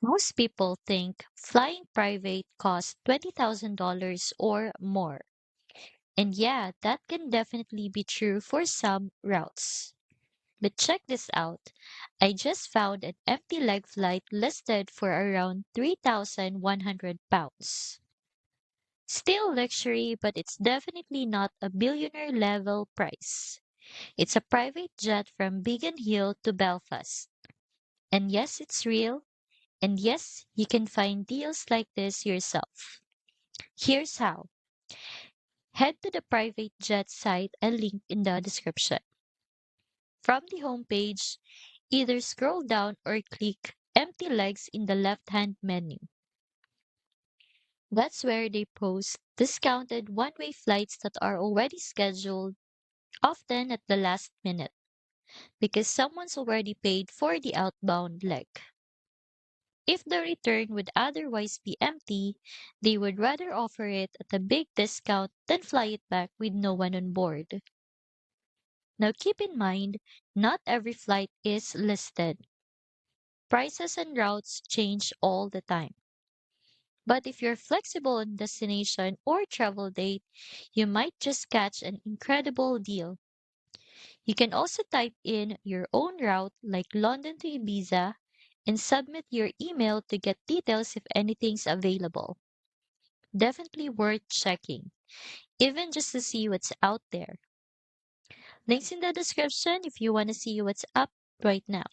Most people think flying private costs $20,000 or more. And yeah, that can definitely be true for some routes. But check this out. I just found an empty leg flight listed for around £3,100. Still luxury, but it's definitely not a billionaire level price. It's a private jet from Biggin Hill to Belfast. And yes, it's real. And yes, you can find deals like this yourself. Here's how. Head to the private jet site and link in the description. From the homepage, either scroll down or click empty legs in the left-hand menu. That's where they post discounted one-way flights that are already scheduled, often at the last minute, because someone's already paid for the outbound leg. If the return would otherwise be empty, they would rather offer it at a big discount than fly it back with no one on board. Now keep in mind, not every flight is listed. Prices and routes change all the time. But if you're flexible on destination or travel date, you might just catch an incredible deal. You can also type in your own route like London to Ibiza and submit your email to get details if anything's available. Definitely worth checking, even just to see what's out there. Links in the description if you want to see what's up right now.